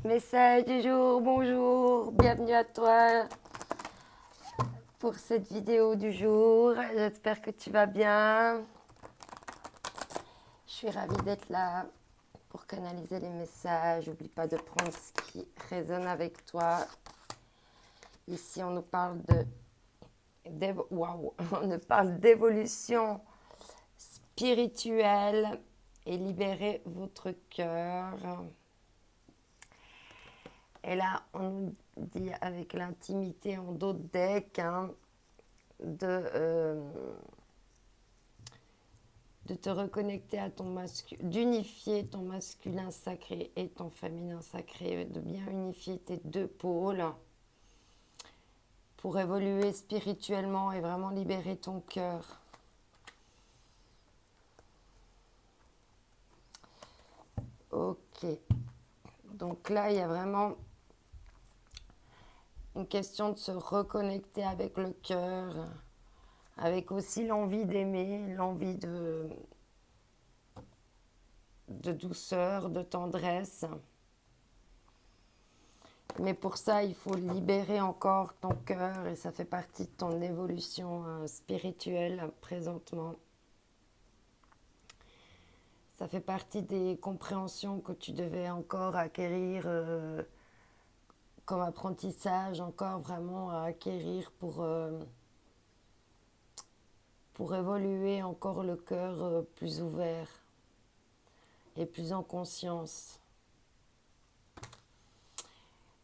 Message du jour, bonjour, bienvenue à toi pour cette vidéo du jour. J'espère que tu vas bien. Je suis ravie d'être là pour canaliser les messages. N'oublie pas de prendre ce qui résonne avec toi. Ici, on nous parle on nous parle d'évolution spirituelle et libérer votre cœur. Et là, on nous dit avec l'intimité en dos de deck de te reconnecter à ton masculin, d'unifier ton masculin sacré et ton féminin sacré, de bien unifier tes deux pôles pour évoluer spirituellement et vraiment libérer ton cœur. Ok. Donc là, il y a vraiment une question de se reconnecter avec le cœur, avec aussi l'envie d'aimer, l'envie de douceur, de tendresse. Mais pour ça, il faut libérer encore ton cœur et ça fait partie de ton évolution spirituelle présentement. Ça fait partie des compréhensions que tu devais encore acquérir comme apprentissage, encore vraiment à acquérir pour évoluer encore le cœur plus ouvert et plus en conscience.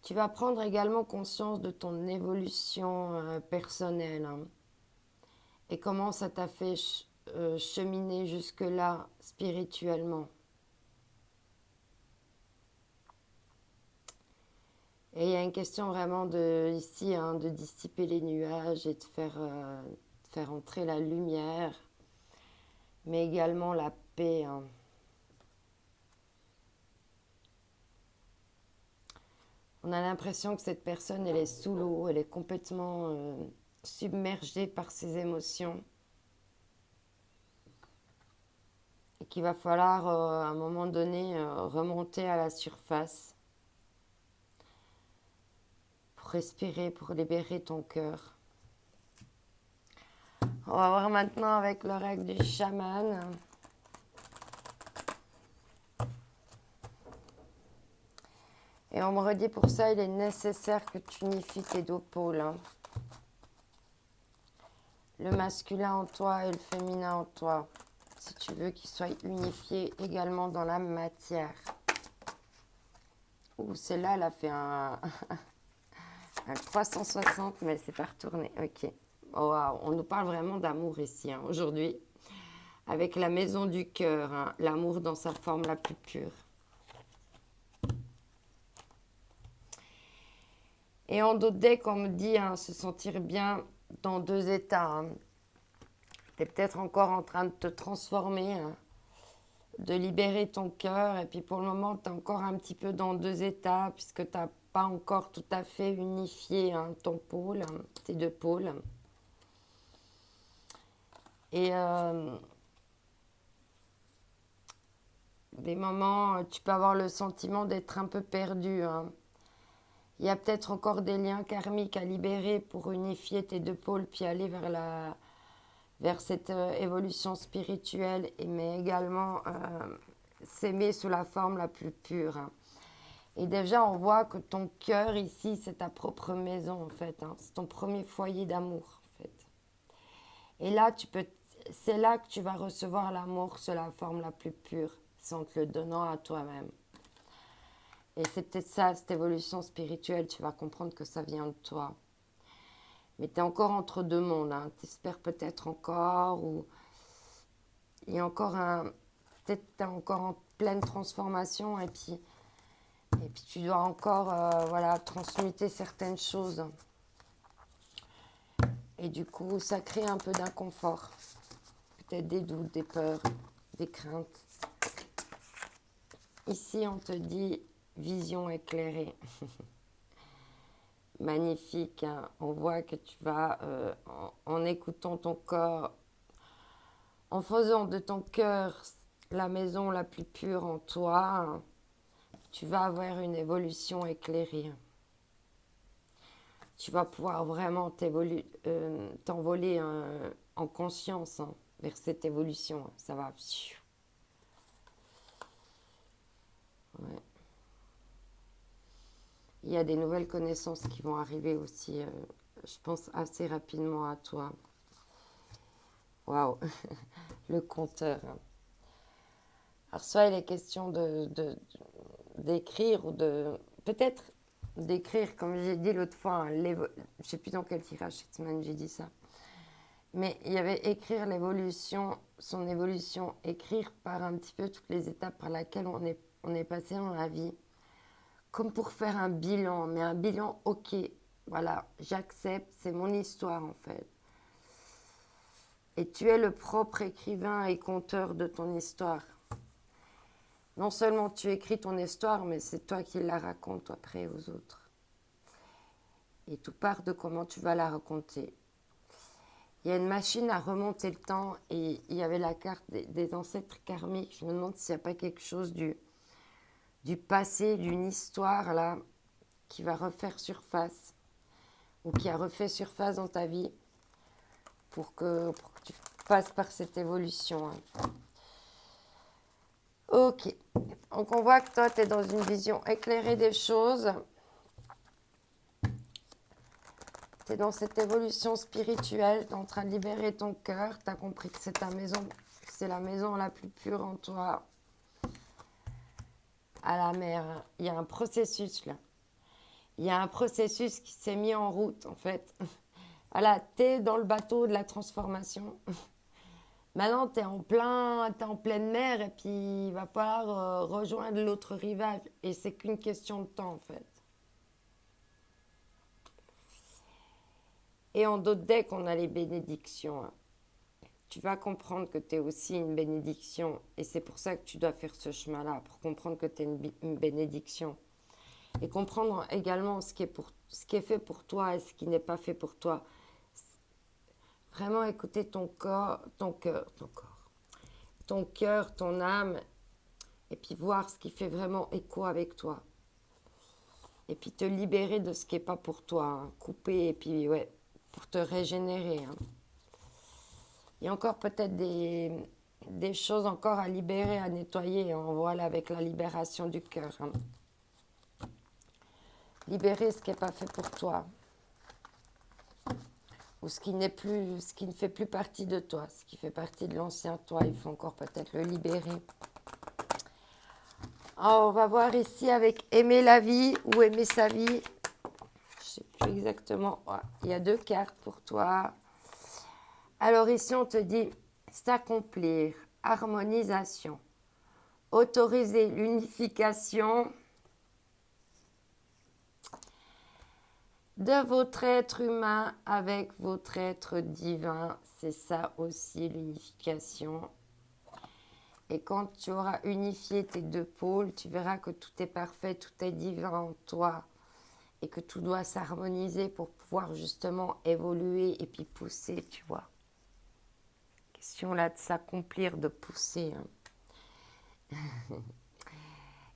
Tu vas prendre également conscience de ton évolution personnelle et comment ça t'a fait cheminer jusque-là spirituellement. Et il y a une question vraiment ici de dissiper les nuages et de faire entrer la lumière, mais également la paix. On a l'impression que cette personne, elle est sous l'eau, elle est complètement submergée par ses émotions. Et qu'il va falloir à un moment donné remonter à la surface pour respirer, pour libérer ton cœur. On va voir maintenant avec l'oracle du chaman. Et on me redit pour ça, il est nécessaire que tu unifies tes deux pôles. Le masculin en toi et le féminin en toi. Si tu veux qu'ils soient unifiés également dans la matière. Ouh, celle-là, elle a fait un 360, mais elle s'est pas retournée. Ok. Oh, wow. On nous parle vraiment d'amour ici, aujourd'hui. Avec la maison du cœur, l'amour dans sa forme la plus pure. Et en d'autres decks, on me dit se sentir bien dans deux états. Tu es peut-être encore en train de te transformer, de libérer ton cœur. Et puis pour le moment, tu es encore un petit peu dans deux états, puisque tu n'as pas encore tout à fait unifié ton pôle, tes deux pôles. Et des moments, tu peux avoir le sentiment d'être un peu perdu. Il y a peut-être encore des liens karmiques à libérer pour unifier tes deux pôles, puis aller vers cette évolution spirituelle, mais également s'aimer sous la forme la plus pure. Et déjà, on voit que ton cœur ici, c'est ta propre maison, en fait. C'est ton premier foyer d'amour, en fait. Et là, c'est là que tu vas recevoir l'amour sous la forme la plus pure, sans te le donnant à toi-même. Et c'est peut-être ça, cette évolution spirituelle, tu vas comprendre que ça vient de toi. Mais tu es encore entre deux mondes, tu espères peut-être encore, ou il y a encore peut-être tu es encore en pleine transformation, et puis tu dois encore transmuter certaines choses. Et du coup, ça crée un peu d'inconfort. Peut-être des doutes, des peurs, des craintes. Ici, on te dit vision éclairée. Magnifique. On voit que tu vas, en écoutant ton corps, en faisant de ton cœur la maison la plus pure en toi, tu vas avoir une évolution éclairée. Tu vas pouvoir vraiment t'envoler en conscience vers cette évolution. Ça va. Ouais. Il y a des nouvelles connaissances qui vont arriver aussi, je pense, assez rapidement à toi. Waouh, le compteur. Alors, soit il est question d'écrire ou de... Peut-être d'écrire, comme j'ai dit l'autre fois, je ne sais plus dans quel tirage cette semaine j'ai dit ça. Mais il y avait écrire l'évolution, son évolution, écrire par un petit peu toutes les étapes par lesquelles on est passé dans la vie. Comme pour faire un bilan, mais un bilan, ok, voilà, j'accepte, c'est mon histoire en fait. Et tu es le propre écrivain et conteur de ton histoire. Non seulement tu écris ton histoire, mais c'est toi qui la racontes après aux autres. Et tout part de comment tu vas la raconter. Il y a une machine à remonter le temps et il y avait la carte des ancêtres karmiques. Je me demande s'il n'y a pas quelque chose du passé, d'une histoire là, qui va refaire surface ou qui a refait surface dans ta vie pour que tu passes par cette évolution. Ok, donc on voit que toi, tu es dans une vision éclairée des choses. Tu es dans cette évolution spirituelle, tu es en train de libérer ton cœur, tu as compris que c'est ta maison, que c'est la maison la plus pure en toi. À la mer, il y a un processus là. Il y a un processus qui s'est mis en route en fait. Voilà, tu es dans le bateau de la transformation. Maintenant, tu es en pleine mer et puis il va falloir rejoindre l'autre rivage. Et c'est qu'une question de temps en fait. Et en d'autres decks, on a les bénédictions. Tu vas comprendre que tu es aussi une bénédiction. Et c'est pour ça que tu dois faire ce chemin-là, pour comprendre que tu es une bénédiction. Et comprendre également ce qui est fait pour toi et ce qui n'est pas fait pour toi. Vraiment écouter ton cœur, ton âme, et puis voir ce qui fait vraiment écho avec toi. Et puis te libérer de ce qui n'est pas pour toi. Couper, et puis ouais, pour te régénérer. Il y a encore peut-être des choses encore à libérer, à nettoyer. Voilà, avec la libération du cœur. Libérer ce qui n'est pas fait pour toi. Ou ce qui ne fait plus partie de toi. Ce qui fait partie de l'ancien toi, il faut encore peut-être le libérer. On va voir ici avec aimer la vie ou aimer sa vie. Je ne sais plus exactement. Il y a 2 cartes pour toi. Alors ici, on te dit s'accomplir, harmonisation, autoriser l'unification de votre être humain avec votre être divin. C'est ça aussi l'unification. Et quand tu auras unifié tes 2 pôles, tu verras que tout est parfait, tout est divin en toi. Et que tout doit s'harmoniser pour pouvoir justement évoluer et puis pousser, tu vois. Question là de s'accomplir, de pousser.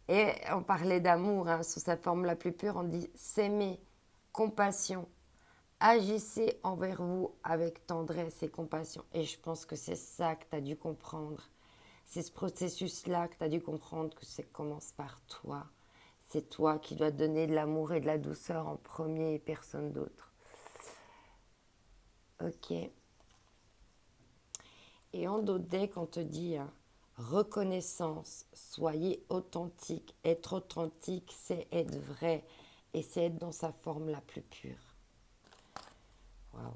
Et on parlait d'amour, sous sa forme la plus pure, on dit s'aimer, compassion. Agissez envers vous avec tendresse et compassion. Et je pense que c'est ça que tu as dû comprendre. C'est ce processus-là que tu as dû comprendre que ça commence par toi. C'est toi qui dois donner de l'amour et de la douceur en premier et personne d'autre. Ok. Et en d'autres decks, on te dit reconnaissance, soyez authentique. Être authentique, c'est être vrai et c'est être dans sa forme la plus pure. Waouh,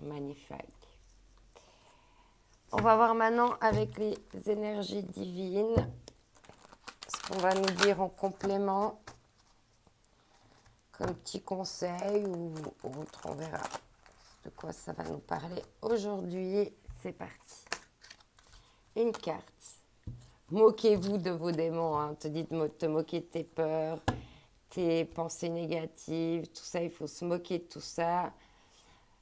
magnifique. On va voir maintenant avec les énergies divines ce qu'on va nous dire en complément comme petit conseil ou autre, on verra de quoi ça va nous parler aujourd'hui. C'est parti. Une carte. Moquez-vous de vos démons. On te dit de te moquer de tes peurs, tes pensées négatives, tout ça, il faut se moquer de tout ça.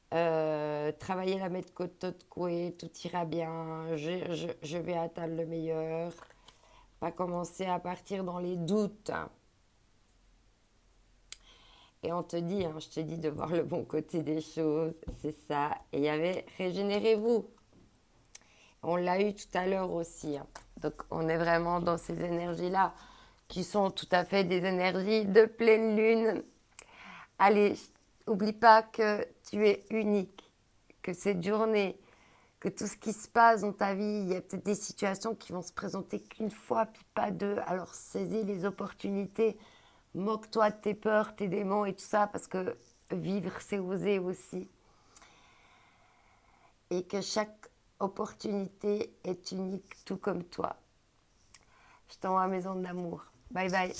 Travailler la méthode de coué, tout ira bien, je vais atteindre le meilleur. pas commencer à partir dans les doutes. Et on te dit, je te dis de voir le bon côté des choses, c'est ça. Et il y avait régénérez-vous. On l'a eu tout à l'heure aussi. Donc on est vraiment dans ces énergies-là qui sont tout à fait des énergies de pleine lune. Allez, n'oublie pas que tu es unique, que cette journée, que tout ce qui se passe dans ta vie, il y a peut-être des situations qui vont se présenter qu'une fois, puis pas deux. Alors saisis les opportunités, moque-toi de tes peurs, tes démons et tout ça, parce que vivre, c'est oser aussi. Et que chaque opportunité est unique, tout comme toi. Je t'envoie à Maison de l'amour. Bye bye.